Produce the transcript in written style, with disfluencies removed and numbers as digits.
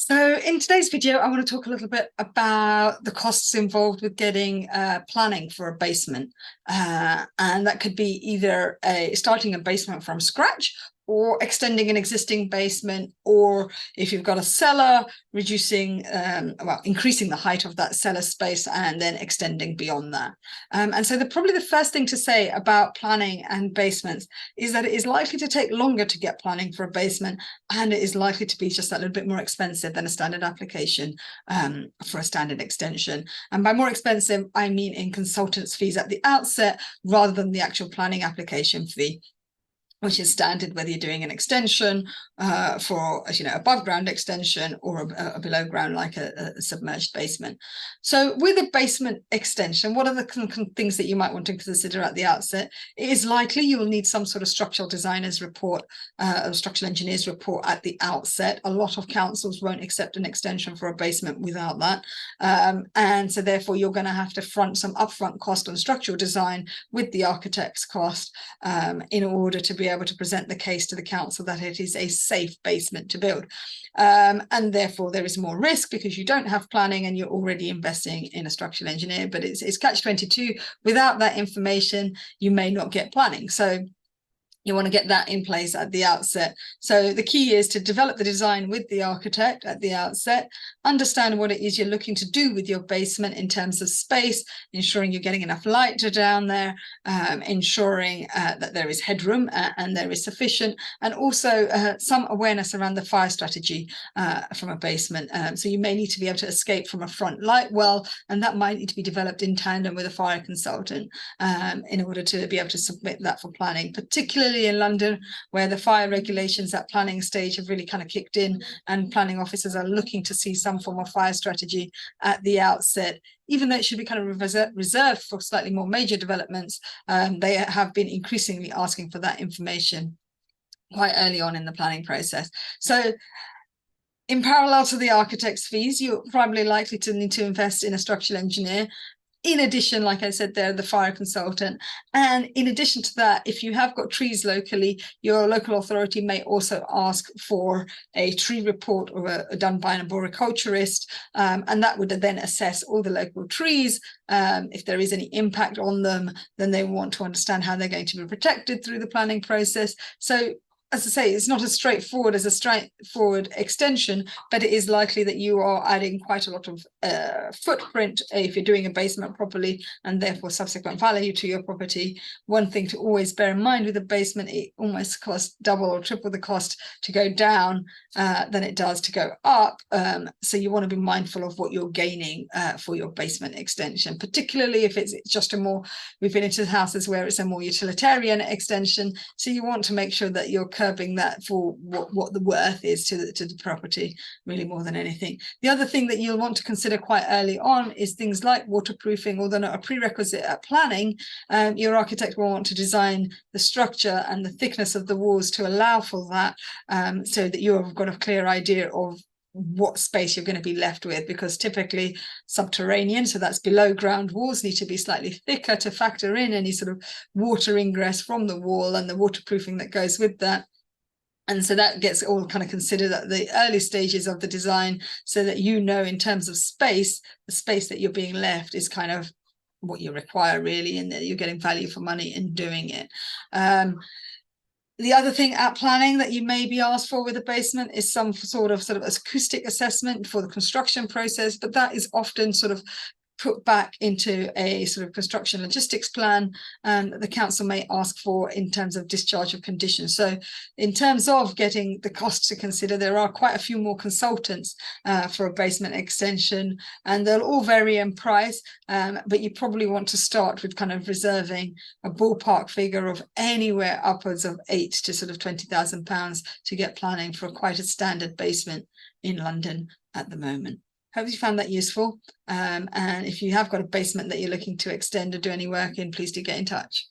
So in today's video, I want to talk a little bit about the costs involved with getting planning for a basement. And that could be either starting a basement from scratch or extending an existing basement, or if you've got a cellar, increasing the height of that cellar space and then extending beyond that. And so probably the first thing to say about planning and basements is that it is likely to take longer to get planning for a basement, and it is likely to be just a little bit more expensive than a standard application for a standard extension. And by more expensive, I mean in consultants' fees at the outset rather than the actual planning application fee, which is standard whether you're doing an extension for, above ground extension or a below ground, like a submerged basement. So with a basement extension, what are the things that you might want to consider at the outset? It is likely you will need some sort of structural designer's report, or structural engineer's report at the outset. A lot of councils won't accept an extension for a basement without that. And so therefore you're going to have to front some upfront cost on structural design with the architect's cost in order to be able to present the case to the council that it is a safe basement to build. And therefore there is more risk because you don't have planning and you're already investing in a structural engineer. But it's catch-22. Without that information, you may not get planning. So you want to get that in place at the outset. So the key is to develop the design with the architect at the outset, understand what it is you're looking to do with your basement in terms of space, ensuring you're getting enough light down there, ensuring that there is headroom and there is sufficient, and also some awareness around the fire strategy from a basement. So you may need to be able to escape from a front light well, and that might need to be developed in tandem with a fire consultant in order to be able to submit that for planning, particularly in London, where the fire regulations at planning stage have really kind of kicked in, and planning officers are looking to see some form of fire strategy at the outset. Even though it should be kind of reserved for slightly more major developments, they have been increasingly asking for that information quite early on in the planning process. So in parallel to the architect's fees, you're probably likely to need to invest in a structural engineer. In addition, like I said, they're the fire consultant. And in addition to that, if you have got trees locally, your local authority may also ask for a tree report done by an arboriculturist. And that would then assess all the local trees. If there is any impact on them, then they want to understand how they're going to be protected through the planning process. So as I say, it's not as straightforward as a straightforward extension, but it is likely that you are adding quite a lot of footprint if you're doing a basement properly, and therefore subsequent value to your property. One thing to always bear in mind with a basement, it almost costs double or triple the cost to go down than it does to go up. So you want to be mindful of what you're gaining for your basement extension, particularly if it's just we've been into houses where it's a more utilitarian extension. So you want to make sure that you're curbing that for what the worth is to the property, really, more than anything. The other thing that you'll want to consider quite early on is things like waterproofing. Although not a prerequisite at planning, your architect will want to design the structure and the thickness of the walls to allow for that, so that you've got a clear idea of what space you're going to be left with, because typically subterranean, so that's below ground walls, need to be slightly thicker to factor in any sort of water ingress from the wall and the waterproofing that goes with that. And so that gets all kind of considered at the early stages of the design, so that in terms of space, the space that you're being left is kind of what you require, really, and that you're getting value for money in doing it. The other thing at planning that you may be asked for with a basement is some sort of acoustic assessment for the construction process, but that is often sort of put back into a sort of construction logistics plan that the council may ask for in terms of discharge of conditions. So in terms of getting the cost to consider, there are quite a few more consultants for a basement extension, and they'll all vary in price, but you probably want to start with kind of reserving a ballpark figure of anywhere upwards of £8,000 to sort of £20,000 to get planning for quite a standard basement in London at the moment. Hope you found that useful. And if you have got a basement that you're looking to extend or do any work in, please do get in touch.